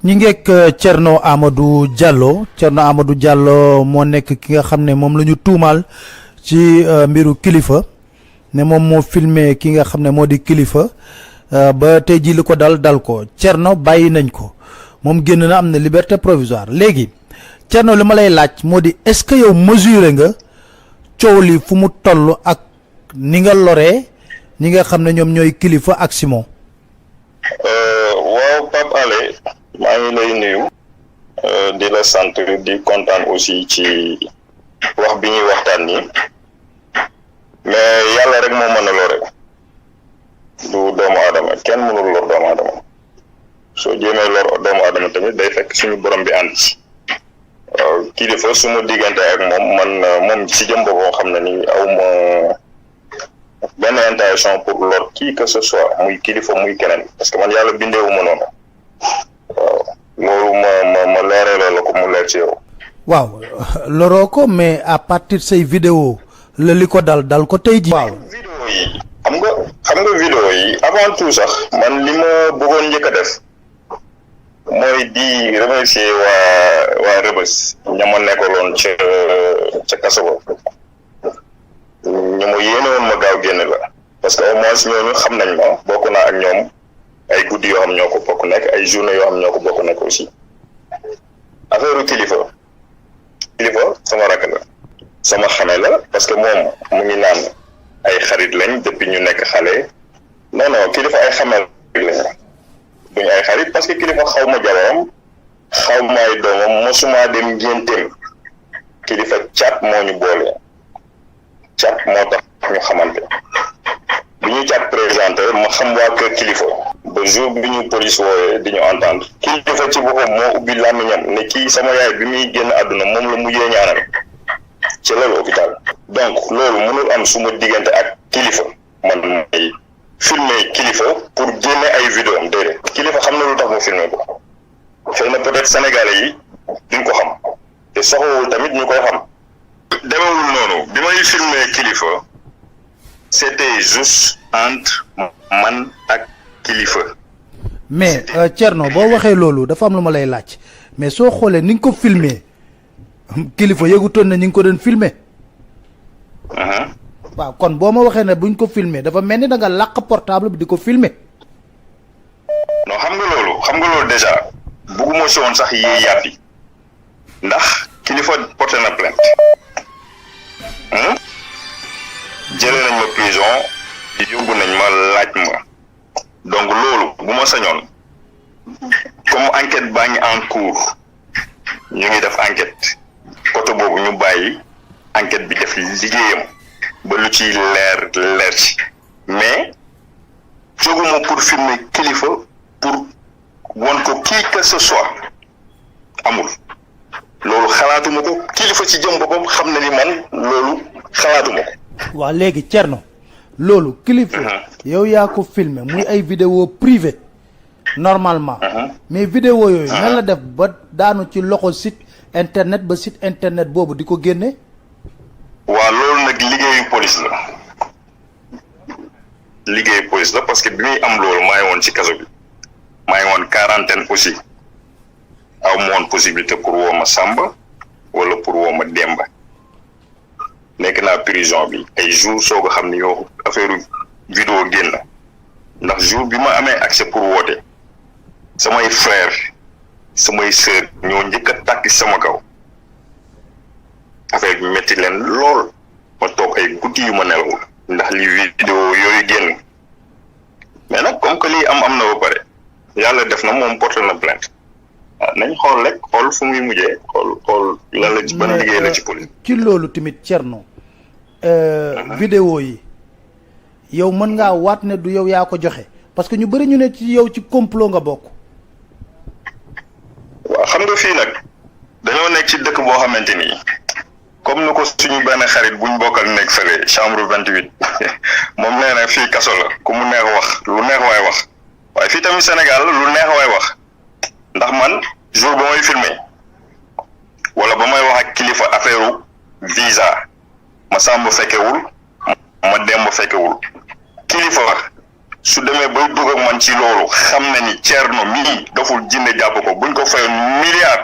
ñi ngeek Thierno Amadou Diallo moo nekk ki nga xam ne moom la ñu tuumaal ci mbiru Kilifeu ne moom moo filmé ki nga xam ne moo di Kilifeu ba tey jii li ko dal ko Thierno bàyyi nañ ko moom génn na am na liberté provisoire léegi Thierno li ma lay laaj moo di est-ce que yow mesuré nga coow li fu mu toll ak ni nga loree ñi nga xam ne ñoom ñooy Kilifeu ak Simon. waaw Pape Alé maa ngi lay nuyu di la sant di kontaan aussi ci wax bi ñuy waxtaan nii mais yàlla rek moo mën a lore du doomu aadama kenn mënul lor doomu aadama soo jéemee lor doomu aadama tamit day fekk suñu borom bi ànd ci Kilifeu su ma diggante ak moom si jëm boppam xam na ni aw ma benn intention pour lor qui que ce soit muy Kilifeu muy keneen parce que man yàlla bindeewu ma noonu waaw loolu ma leeralal la ko mu leer ci yow. waaw loroo ko mais à partir say vidéo la li ko dal ko tey ji. waaw vidéo yi xam nga vidéo yi avant tout sax man li ma bëggoon njëkk a def mooy di remercier waa Rebeuss ña ma nekkaloon ca kaso ba ñu ma yéene woon ma gaaw génn la parce que au moins ñooñu xam nañ ma bokk naa ak ñoom ay guddi yoo xam ñoo ko bokk nekk ay journée yoo xam ñoo ko bokk nekk aussi affaire Kilifeu sama rakk la sama xame la parce que moom mu ngi naan ay xarit lañ depuis ñu nekk xale non Kilifeu ay xamel lañ duñu ay xarit parce que Kilifeu xaw ma jabaram xaw ma ay doomam mosuma dem ngénteem Kilifeu caat moo ñu boole caat moo tax ñu xamante bi ñu caat présenté ma xam waa kër Kilifeu ba jour bi ñu police wooyee di ñu entendre Kilifeu ci boppam moo ubbi làmmiñam ne kii sama yaay bi muy génn àdduna moom la mujjee ñaanal ci loolu hôpital donc loolu mënul am suma diggante ak Kilifeu man may filmer Kilifeu pour génne ay vidéo am déedéet Kilifeu xam na lu tax mu filmer ko xëy na peut-être sénégalais yi duñ ko xam te soxlawul tamit ñu koy xam demewul noonu bi may filmer Kilifeu c'était juste entre man ak Kilifeu. mais Thierno boo waxee loolu dafa am lu ma lay laaj mais soo xoolee ni nga ko filmer Kilifeu yëgutoon na ñu ngi ko doon filmer. waaw kon boo ma waxee ne buñ ko filmer dafa mel ni da nga làq portable bi di ko filmer. non xam nga loolu déjà bugguma si woon sax yee yàbbi ndax Kilifeu porté na plainte jëlee nañ ma prison yóbbu nañ ma laaj ma donc loolu bu ma sañoon comme enquête baa ngi en cours ñu ngi def enquête côté boobu ñu bàyyi enquête bi def liggéeyam ba lu ci leer ci mais jóguma pour filmer Kilifeu pour won ko qui que ce soit amul loolu xalaatuma ko Kilifeu ci jëm boppam xam na ni man loolu xalaatuma ko. waaw léegi Thierno loolu Kilifeu yow yaa ko filmer muy ay vidéo privé normalement mais vidéo yooyu nan la def ba daanu ci loxo site internet ba site internet boobu di ko génne. waaw loolu nag liggéeyu police la parce que bi muy am loolu maa ngi woon ci kaso bi maa ngi woon quarantaine aussi aw ma woon possibilité pour woo ma Samba wala pour woo ma Demba nekk naa prison bi ay jour soog a xam ni yow affaire vidéo génn ndax jour bi ma amee accès pour woote samay frère samay sœur ñoo njëkk a tàkk sama kaw affaire bi metti leen lool ma toog ay guddi yu ma nelawul ndax li vidéo yooyu génn mais nag comme que lii am na ba pare yàlla def na moom porté na plainte waaw nañ xool rek xool fu muy mujjee xool lan la ci ban liggéey la ci police. ci loolu tamit Thierno vidéo yi yow mën ngaa waat ne du yow yaa ko joxe parce que ñu bëri ñu ne ci yow ci complot nga bokk. waaw xam nga fii nag dañoo nekk ci dëkk boo xamante ni comme ni ko suñu benn xarit buñ bokkal nekk fële chambre 28 moom nee na fii kaso la ku mu neex wax lu neex waay wax waaye fii tamit Sénégal lu neex waay wax ndax man jour ba may filmé wala ba may wax ak Kilifeu affaire visa ma Samba fekkewul ma Demba fekkewul Kilifeu su demee bay dugg ak man ci loolu xam na ni Thierno mii daful jinne jàpp ko buñ ko fayoon milliard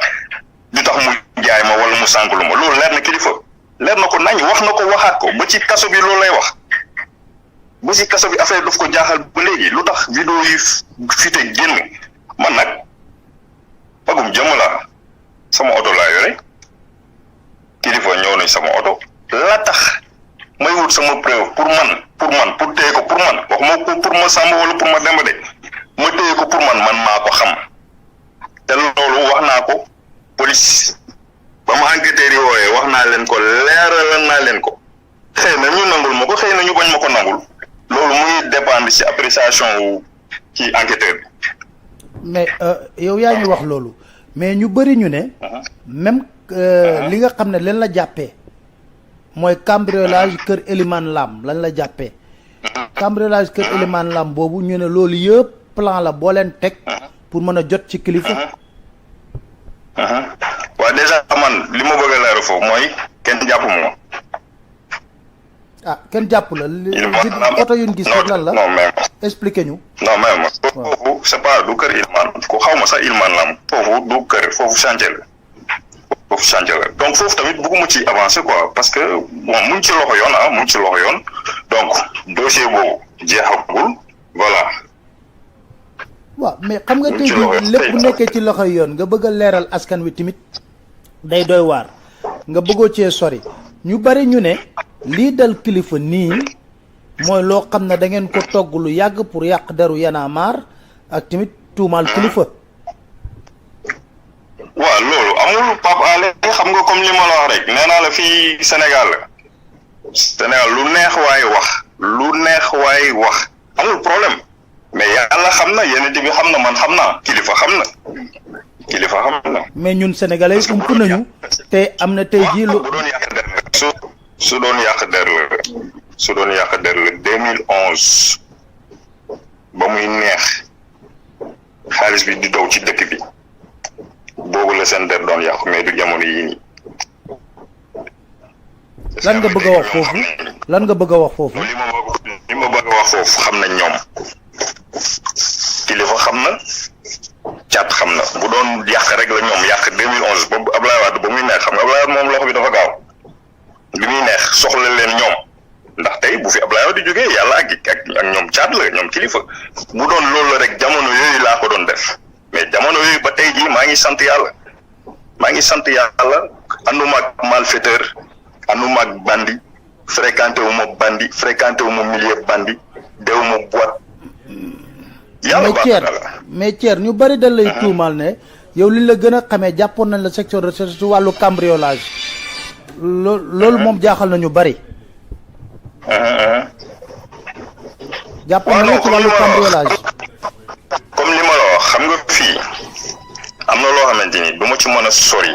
du tax mu jaay ma wala mu sànqlu ma loolu leer na kilifa leer na ko nañ wax na ko waxaat ko ba ci kaso bi loolu lay wax ba ci kaso bi affaire daf ko jaaxal ba léegi lu tax vidéo yi fite génn man nag bagum jëmm la sama oto laa yore kilifa ñëw nañ sama oto la tax may wut sama preuve pour téye ko pour man waxuma ko pour ma sàmm wala pour ma demba de ma téye ko pour man maa ko xam te loolu wax naa ko police ba ma enquêteurs yi wooyee wax naa leen ko leeralal naa leen ko xëy na ñu nangul ma ko xëy na ñu bañ ma ko nangul loolu muy dépendre ci appréciation wu ci enquêteur bi. mais yow yaa ñu wax loolu mais ñu bëri ñu ne. même li nga xam ne leen la jàppee. mooy cambriolage kër Elimane Lam lañ la jàppee cambriolage kër Elimane Lam boobu ñu ne loolu yëpp plan la boo leen teg pour mën a jot ci kilifa. waaw déjà man li ma bëgg a leeral foofu mooy kenn jàpp ma. ah kenn jàpp la. oto yu ñu gis rek lan la non mais expliqué ñu. non mais ma foofu c'est pas du kër Elimane ko xaw ma sax Elimane Lam foofu du kër foofu chantier la. foofu chantier la donc foofu tamit bëgguma ci avancer quoi parce que bon mu ngi ci loxo yoon mu ngi ci loxo yoon donc dossier boobu jeexagul voilà. waaw mais xam nga tey jii lépp bu nekkee ci loxo yoon nga bëgg a leeral askan wi tamit day doy waar nga bëggoo cee sori ñu bari ñu ne lii dal kilifa nii mooy loo xam ne da ngeen ko togg lu yàgg pour yàq deru Y'en a marre ak tamit tuumaal kilifa. waaw loolu amul Pape Alé xam nga comme li ma la wax rek nee naa la fii Sénégal lu neex waay wax amul problème mais yàlla xam na yeneen bi xam na man xam naa kilifa xam na. mais ñun sénégalais ump nañu te am na tey jii lu. su doon yàq der la 2011 ba muy neex xaalis bi di daw ci dëkk bi. boobu la seen der doon yàqu mais du jamono yii nii. lan nga bëgg a wax foofu li ma bëgg a wax foofu xam nañ ñoom kilifa xam na caat xam na bu doon yàq rek la ñoom yàq 2011 boobu Ablaye Wade ba muy neex xam nga Ablaye Wade moom loxo bi dafa gaaw bi muy neex soxla leen ñoom ndax tey bu fi Ablaye Wade di jógee yàlla ak ñoom caat la ñoom kilifa bu doon loolu la rek jamono yooyu laa ko doon def. mais jamono yooyu ba tey jii maa ngi sant yàlla ànduma ak malfaiteur ànduma ak bandi fréquenté wu ma milieu bandi dew ma boîte yàlla baax na la mais Thierno ñu bari da lay tuumal ne yow li la gën a xamee jàppoon nañ la section de recherche ci wàllu cambriolage loolu moom jaaxal na ñu bari jàppoon nañ la ci wàllu cambriolage comme li ma la wax xam nga fii am na loo xamante ni du ma ci mën a sori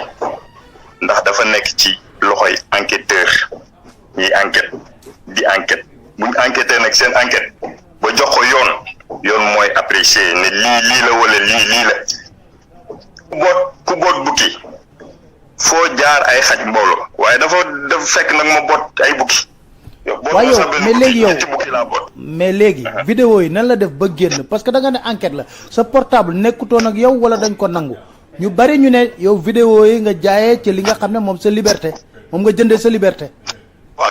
ndax dafa nekk ci loxoy enquêteur ñi enquête buñ enquêté nag seen enquête ba jox ko yoon mooy apprécier ne lii la wala lii la ku boot bukki foo jaar ay xaj mbooloo waaye dafa fekk nag ma boot ay bukki. waaye mais léegi vidéo yi nan la def ba génn parce que da nga ne enquête la sa portable nekkutoon ak yow wala dañ ko nangu ñu bari ñu ne yow vidéo yi nga jaayee ci li nga xam ne moom sa liberté moom nga jëndee sa liberté. waaw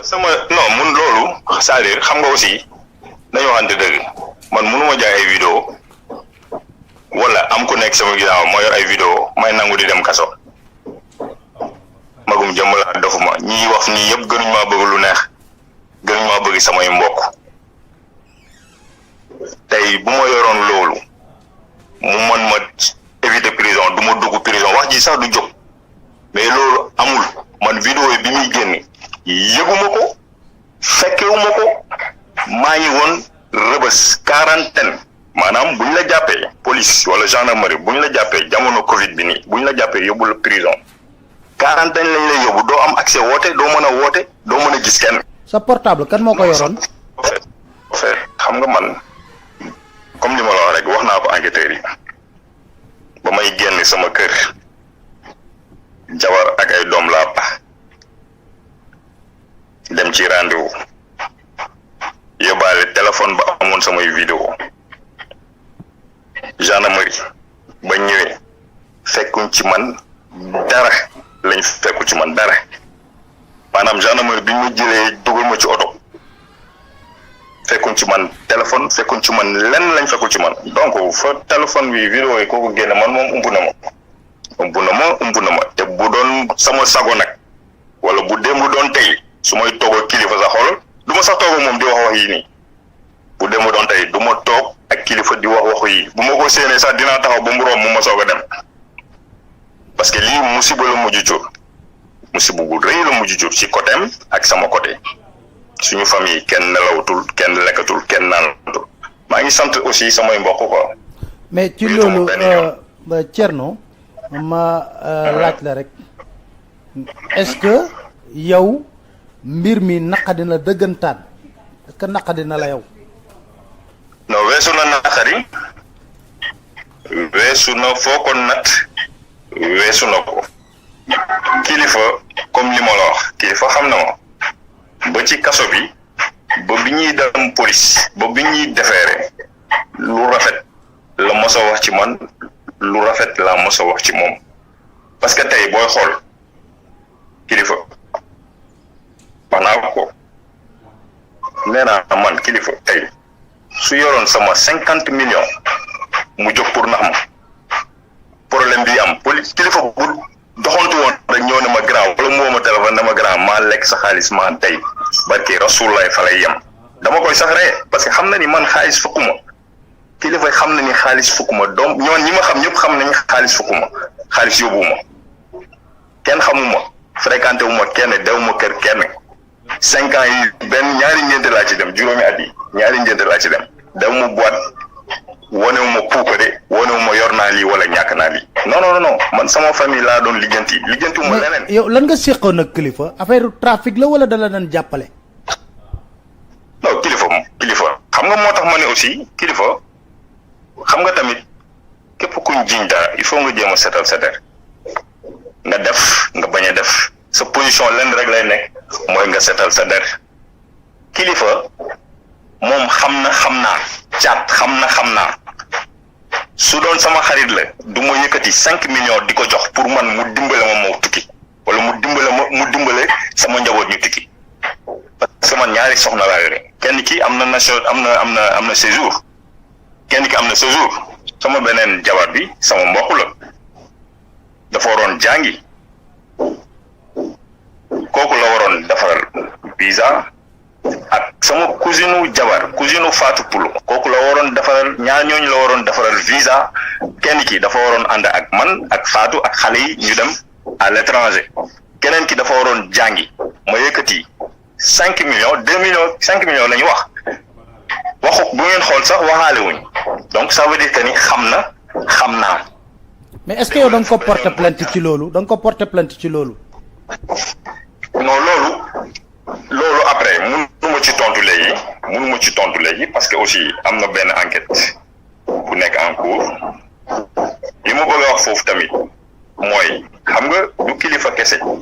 non mun loolu c'est-à-dire xam nga aussi dañu waxante dëgg man mënuma jaay ay vidéo wala am ku nekk sama ginnaaw moo yor ay vidéo may nangu di dem kaso magum jëmm la dofuma ñi wax nii yëpp gënuñ maa bëgg lu neex. gën maa bëgg samay mbokk tey bu ma yoroon loolu mu mën ma éviter prison du ma dugg prison wax ji sax du jóg mais loolu amul man vidéo yi bi muy génn yëguma ko fekkewuma ko maa ngi woon rëbës quarantaine maanaam buñ la jàppee police wala gendarmerie buñ la jàppee jamono Covid bi nii buñ la jàppee yóbbu la prison quarantaine lañ lay yóbbu doo am accès woote doo mën a woote doo mën a gis kenn. sa portable kan moo ko yoroon. xam nga man comme li ma la wax rek wax naa ko enquêteurs yi ba may génn sama kër jabar ak ay doom laa ba dem ci rendez-vous yóbbaale téléphone ba amoon defoon samay vidéo gendarmerie ba ñëwee fekkuñ ci man dara lañ fekku ci man dara maanaam gendarmerie bi ñu jëlee dugal ma ci oto fekkuñ ci man téléphone fekkuñ ci man lenn lañ fekku ci man donc fa téléphone bi vidéo yi kooku génne man moom ump na ma te bu doon sama sago nag wala bu démb doon tey su may toog ak kilifa sax xool du ma sax toog ak moom di wax yi nii bu démb doon tey du ma toog ak kilifa di wax yi bu ma ko séenee sax dinaa taxaw ba mu romb mu ma soog a dem parce que lii musiba la mujj jur musiba bu rëy la mujj jur ci côté am ak sama côté suñu famille kenn nelawatul kenn lekkatul kenn naanatul maa ngi sant aussi samay mbokk quoi. mais ci loolu Thierno ma laaj la rek est-ce que yow mbir mi naqadi na dëggantaan est-ce que naqadi na la yow. non weesu na naqari weesu na foo ko nat weesu na ko kilifa comme li ma la wax kilifa xam na ma ba ci kaso bi ba bi ñuy dem police ba bi ñuy defeere lu rafet la mos a wax ci man lu rafet la mos a wax ci moom parce que tey booy xool kilifa wax naa ko nee naa man kilifa tey su yoroon sama 50 millions mu jóg pour nax ma problème bi am kilifa bu doxantu woon rek ñëw ne ma grand wala mu woo ma téléphone ne ma grand maa lekk sa xaalis maa tey barke Rasulullah fa lay yem dama koy sax ree parce que xam na ni man xaalis fukkuma kilifa xam na ni xaalis fukkuma doom ñoon ñi ma xam ñëpp xam nañ xaalis fukkuma xaalis yóbbuwuma kenn xamuma fréquenté wu ma kenn dew ma kër kenn 5 ans yi benn ñaari ngénte laa ci dem juróomi at yi ñaari ngénte laa ci dem dew ma boîte wane wu ma puukare wane wu ma yor naa lii wala ñàkk naa lii non man sama famille laa doon lijjanti wu ma leneen. yow lan nga séqoon ak kilifa affaire trafic la wala dala doon jàppale. non kilifa xam nga moo tax ma ne aussi kilifa xam nga tamit képp kuñ jiñ dara il faut nga jéem a setal sa der nga def nga bañ a def sa position lenn rek lay nekk mooy nga setal sa der kilifa moom xam naa caat xam naa su doon sama xarit la du ma yëkkati 5 millions di ko jox pour man mu dimbale ma tukki wala mu dimbale sama njaboot ñu tukki parce que man ñaari soxna laa yore kenn ki am na séjour kenn ki am na séjour sama beneen jabar bi sama mbokk la dafa waroon jàngi kooku la waroon defaral visa ak sama cousinu Fatou Poulo kooku la waroon defaral ñaar ñooñu la waroon defaral visa kenn ki dafa waroon ànd ak man ak Fatou ak xale yi ñu dem à l'étranger keneen ki dafa waroon jàngi ma yëkkati 5 millions 2 millions 5 millions la ñu waxu bu ngeen xool sax waxaale wuñ donc ça veut dire que ni xam naa. mais est-ce que yow da nga ko porter plainte ci loolu non loolu après mënuma ci tontu léegi parce que aussi am na benn enquête bu nekk en cours li ma bëgg a wax foofu tamit mooy xam nga du kilifa kese xam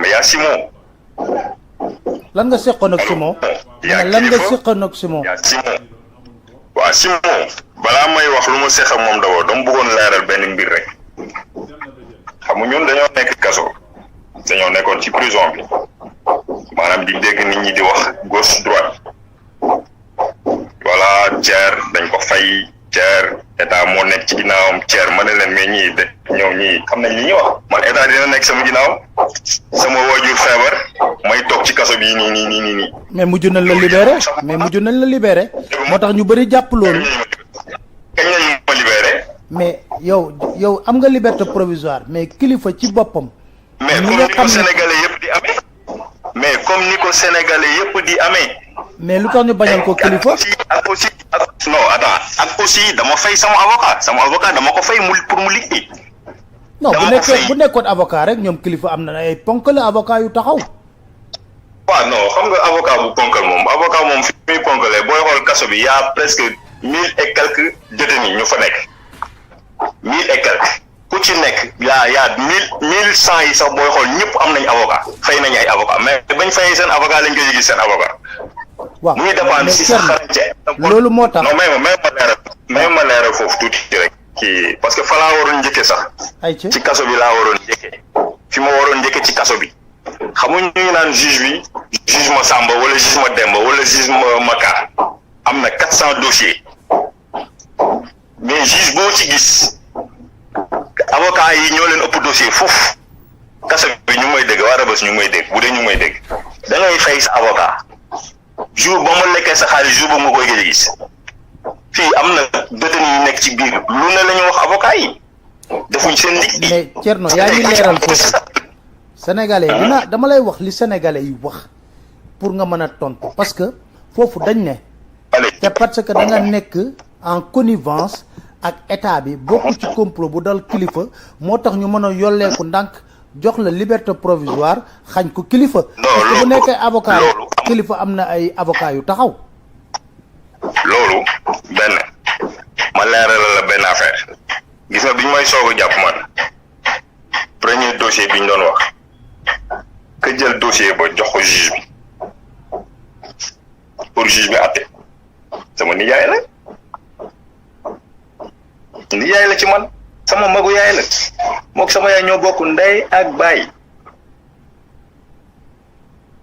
nga yaa Simon. lan nga seqoon ak Simon. waaw Simon balaa may wax lu ma seq ak moom d'abord dama bëggoon leeral benn mbir rek xam nga ñun dañoo nekk kaso dañoo nekkoon ci prison bi maanaam di dégg nit ñi di wax gauche droite voilà Thier dañ ko fay Thier état moo nekk ci ginnaawam Thier ma ne leen mais ñii xam nañ li ñuy wax man état dina nekk sama ginnaaw sama waajur feebar may toog ci kaso bi nii. mais mujj nañ la libéré moo tax ñu bëri jàpp loolu. kañ lañ ma libéré. mais yow am nga liberté provisoire mais kilifa ci boppam. mais comme ni ko sénégalais yëpp di amee. mais lu tax ñu bañal ko kilifa. ak aussi dama fay sama avocat dama ko fay pour mu liggéey. non bu nekkoon avocat rek ñoom kilifa am na ay ponkal avocat yu taxaw. waaw non xam nga avocat bu ponkal moom fi muy ponkalee booy xool kaso bi y'a presque 1000 et quelques détenus ñu fa nekk 1000 et quelques ku ci nekk yaa 1100 yi sax booy xool ñëpp am nañ avocat fay nañ ay avocat mais bañ fayee seen avocat lañ koy gis seen avocat waaw muy dépendre si sa xarañte. loolu moo tax non may ma leeral foofu tuuti rek kii parce que fa laa waroon njëkkee sax. ci kaso bi laa waroon njëkkee fi ma waroon njëkkee ci kaso bi xamuñ ñu naan juge ma Samba wala juge ma Demba wala juge ma Maka am na 400 dossiers mais juge boo ci gis avocat yi ñoo leen ëpp dossier foofu kaso bi ñu may dégg waa Rebeuss ñu may dégg bu dee ñu may dégg da ngay fay sa avocat jour ba ma lekkee sa xaalis jour ba nga koy gëj a gis fii am na détenu yi nekk ci biir lu ne la ñu wax avocat yi defuñ seen liggéey. mais Thierno yaa ngi leeral foofu sénégalais dama lay wax li sénégalais yi wax pour nga mën a tontu parce que foofu dañ ne. c'est parce que da nga nekk en connivence ak état bi bokku ci complot bu dal kilifa moo tax ñu mën a yolleeku ndànk jox la liberté provisoire xañ ko kilifa. parce que bu nekkee avocat kilifa am na ay avocat yu taxaw. loolu benn ma leeral la benn affaire gis nga bi ñu may soog a jàpp man premier dossier bi ñu doon wax que jël dossier ba jox ko juge bi pour juge bi àtte sama nijaay la ci man sama magu yaay la mook sama yaay ñoo bokk ndey ak baay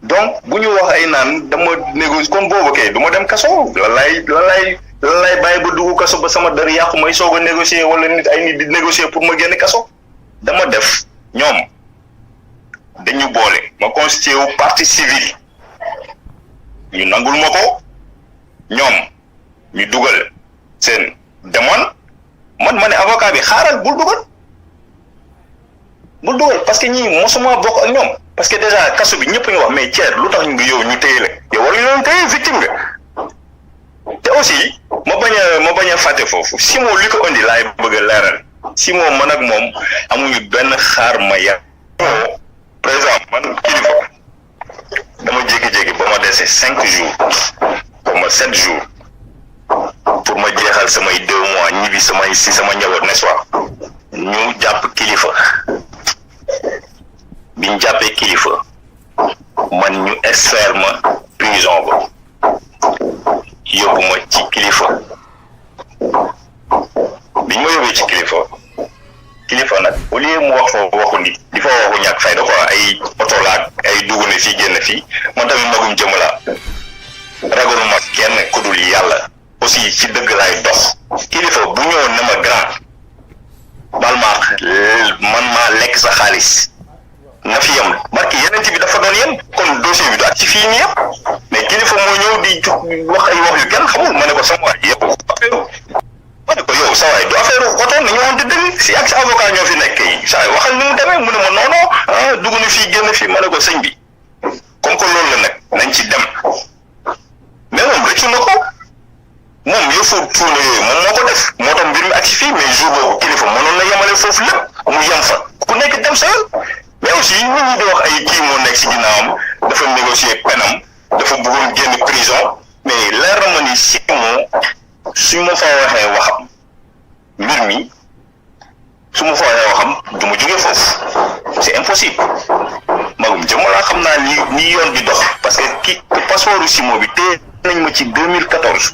donc bu ñu wax ay naan dama négocier kon boobu kay du ma dem kaso lan lay bàyyi ba dugg kaso ba sama dara yàqu may soog a négocier wala nit ay nit di négocier pour ma génn kaso dama def ñoom dañu boole ma constitué wu partie civile ñu nangul ma ko ñoom ñu dugal seen demande man ma ne avocat bi xaaral bul dugal parce que ñii mosuma bokk ak ñoom parce que déjà kaso bi ñëpp ñu wax mais Thierno lu tax ñu ngi yow ñu téye la yow war ñu doon téye victime nga te aussi ma bañ a fàtte foofu Simon li ko indi laay bëgg a leeral Simon man ak moom amuñu benn xaar ma yar par exemple man kilifa dama jékki-jékki ba ma dese 5 jours ba ma 7 jours pour ma jeexal samay 2 mois ñibbi sama njaboot n'est-ce pas ñu jàpp kilifa biñ jàppee kilifa man ñu extraire ma prison ba yóbbu ma ci kilifa biñ ma yóbbee ci kilifa nag au lieu mu wax fa waxu nit di fa waxu ñàkk fayda quoi ay oto laag ay dugg ne fii génn fii man tamit magum jëm la ragaluma kenn ku dul yàlla aussi ci dëgg laay dox kilifa bu ñëwoon ne ma grand bal man maa lekk sa xaalis na fi yem barki yeneen bi dafa doon yem kon dossier bi du ak ci fii nii yëpp mais kilifa moo ñëw di wax ay wax yu kenn xamul ma ne ko sama waay yëpp affaire ma ne ko yow sa waay du affaire oto nañu waxante dëgg si ak sa avocat ñoo fi nekk yi saa waxal ni mu demee mu ne ma non dugg na fii génn fii ma ne ko sëñ bi comme que loolu la nag nañ ci dem mais moom rëccu na ko moom yëfu tuune yooyu moom moo ko def moo tax mbir mi ak si fii mais jour boobu kilifa mënoon na yemale foofu lépp mu yem fa ku nekk dem sa yoon mais aussi nit ñi di wax ay kii moo nekk si ginnaawam dafa négocier penam dafa bëggoon génn prison mais leer na ma ni si moom su ma fa waxee waxam mbir mi su ma fa waxee waxam du ma jógee foofu c'est impossible magum jëm laa xam naa ni yoon di dox parce que passeport u Simo bi téye nañ ma ci 2014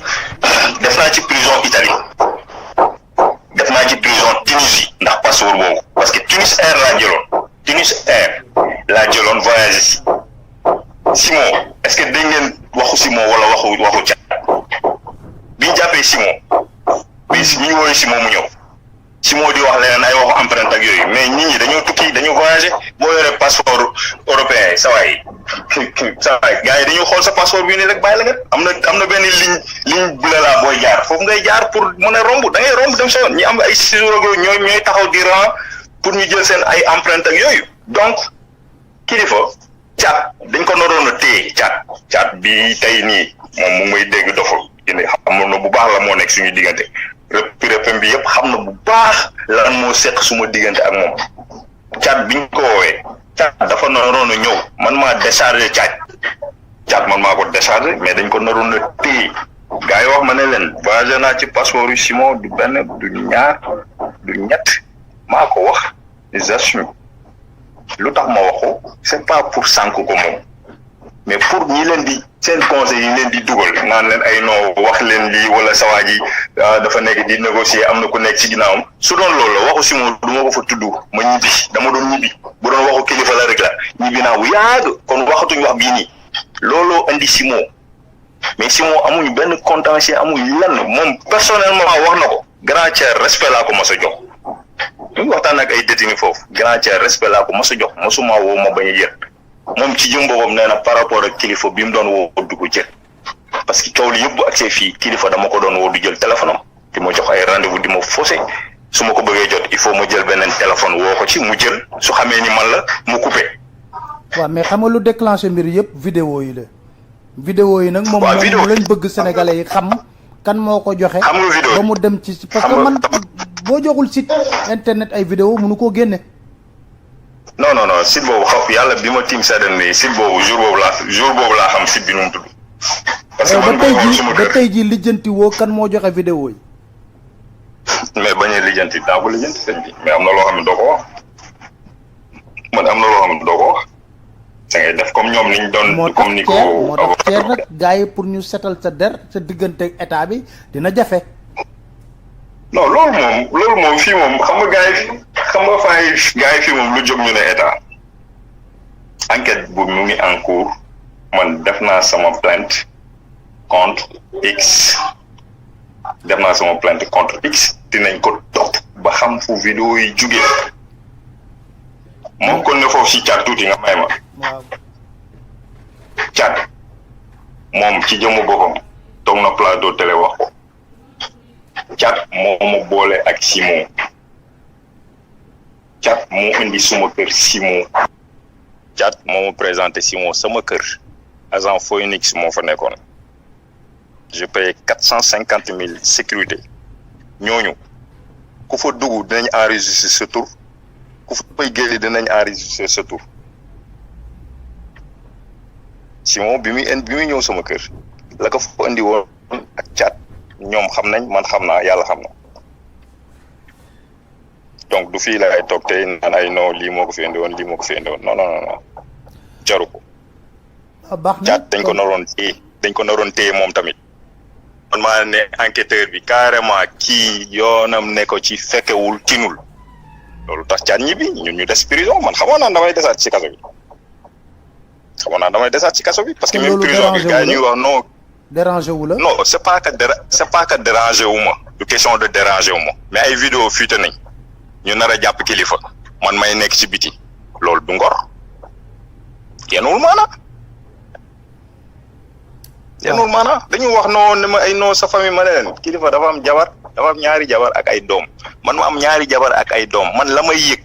def naa ci prison Italie def naa ci prison Tunisie ndax passeport boobu parce que Tunis Air laa jëloon voyage si Simon est-ce que dégg ngeen waxu Simon wala waxu ca bi ñu jàppee Simon bi si ñu woowee Simon mu ñëw Simon di wax leneen ay waxu empreinte ak yooyu mais nit ñi dañoo tukki dañoo voyagé boo yoree passeport européen yi sa waay gars yi dañoo xool sa passeport bi nii rek bàyyi la nga am na benn ligne bleue la booy jaar foofu ngay jaar pour mën a romb da ngay romb dem sa yoon ñi am ay séjour ak yooyu ñooy taxaw di rang pour ñu jël seen ay empreinte ak yooyu donc kilifa caat dañ ko naroon a téye caat bi tey nii moom mu may dégg doful xam na bu baax la moo nekk suñu diggante rëppam bi yëpp xam na bu baax lan moo seq suma diggante ak moom caat biñ ko woowee caat dafa naroon a ñëw man maa déchargé caat man maa ko déchargé mais dañ ko naroon a téye gars yi wax ma ne leen voyagé naa ci passeport yu Simon du benn du ñaar du ñett maa ko wax j'assume lu tax ma waxu c'est pas pour sànk ko moom mais pour ñi leen di seen conseil yi leen di dugal naan leen ay non wax leen lii wala sawaa ji dafa nekk di négocier am na ku nekk ci ginnaawam su doon loolu la waxu Simon du ma ko fa tudd ma ñibbi dama doon ñibbi bu doon waxu kilifa la rek la ñibbi naa bu yàgg kon waxatuñ wax bii nii looloo indi Simon mais Simon amuñu benn contentieux amuñu lenn moom personnellement wax na ko grand tiers respect laa ko mos a jox ñu waxtaan ak ay détenu foofu grand tiers respect laa ko mos a jox mosuma woo ma bañ a jël moom ci jëm boppam nee na par rapport ak kilifa bi mu doon woo du ko jël parce que coow li yëpp bu agsee fii kilifa dama ko doon woo du jël téléphone am di ma jox ay rendez-vous di ma faussé su ma ko bëggee jot il faut ma jël beneen téléphone woo ko ci mu jël su xamee ni man la mu coupé. waaw mais xam nga lu déclenché mbir yëpp vidéo yi la. vidéo yi nag moom lañ bëgg sénégalais yi xam kan moo ko joxe. xam nga vidéo ba mu dem ci parce que man boo joxul site internet ay vidéo mënu koo génne. non site boobu xaw yàlla bi ma tiim seddal nii site boobu jour boobu laa xam site bi nu mu tudd. parce que man ba tey jii lijjanti woo kan moo joxe vidéo yi. mais bañ a lijjanti daa ko lijjanti sëñ bi mais am na loo xam ne doo ko wax man am na loo xam ne doo ko wax da ngay def comme ñoom niñ doon. comme ni ko moo tax ceer nag gars yi pour ñu setal sa der sa diggante état bi dina jafe. non loolu moom fii moom xam nga gars yi fii moom lu jóg ñu ne état enquête bu mu ngi en cours man def naa sama plainte contre X dinañ ko topp ba xam fu vidéo yi jugee moom kon ne foofu si caat tuuti nga may ma caat moom ci jëmu boppam toog na plateau télé wax ko Cat moo ma boole ak Simon Cat moo indi suma kër Simon Cat moo ma présenté Simon sama kër agent Phoenix moo fa nekkoon je paye 450,000 sécurité ñooñu ku fa dugg dinañ enregistrer sa tur ku fa fay génne dinañ enregistrer sa tur Simon bi muy ñëw sama kër la ko fa indi woon ak Cat ñoom xam nañ man xam naa yàlla xam na donc du fii la ay toog tey naan ay non lii moo ko fi indi woon non jaru ko. Caat dañ ko naroon téye moom tamit man maa ne enquêteur bi carrément kii yoonam ne ko ci fekkewul tinul loolu tax Caat ñibbi ñun ñu des prison man xamoon naa damay desaat ci kaso bi parce que même prison bi gars yi ñuy wax non. déranger wu la non c'est pas que déranger wu ma du question de déranger wu ma mais ay vidéo fuité nañ ñu nar a jàpp kilifa man may nekk ci biti loolu du ngor yenuwul maana dañu wax non ne ma ay non sa famille ma ne leen kilifa dafa am ñaari jabar ak ay doom man ma am ñaari jabar ak ay doom man la may yëg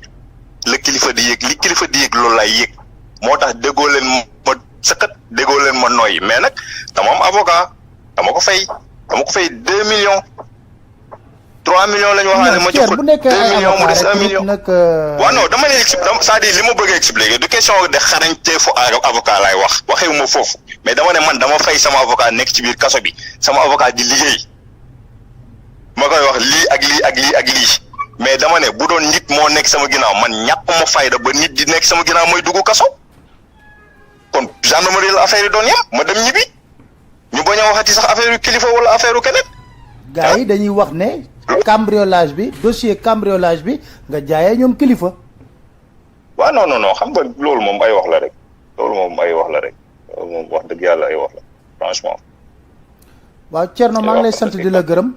la kilifa di yëg li kilifa di yëg loolu lay yëg moo tax déggoo leen ma sëkkat déggoo leen ma nooyi mais nag dama am avocat dama ko fay 2 millions 3 millions lañu waxaale ma jox ko 2 millions mu des 1 million waaw non dama ne c'est-à-dire li ma bëgg a expliquer du question de xarañteefu avocat laay waxewu ma foofu mais dama ne man dama fay sama avocat nekk ci biir kaso bi sama avocat di liggéey ma koy wax lii ak lii mais dama ne bu doon nit moo nekk sama ginnaaw man ñàkk ma fayda ba nit di nekk sama ginnaaw mooy dugg kaso kon gendarmerie la affaire yi doon yem ma dem ñibbi ñu bañ a waxati sax affaire yu kilifa wala affaire yu keneen. gars yi dañuy wax ne cambriolage bi dossier cambriolage bi nga jaayee ñoom kilifa. waaw non xam nga loolu moom ay wax la rek loolu moom wax dëgg yàlla ay wax la franchement. waaw Thierno maa ngi lay sant di la gërëm.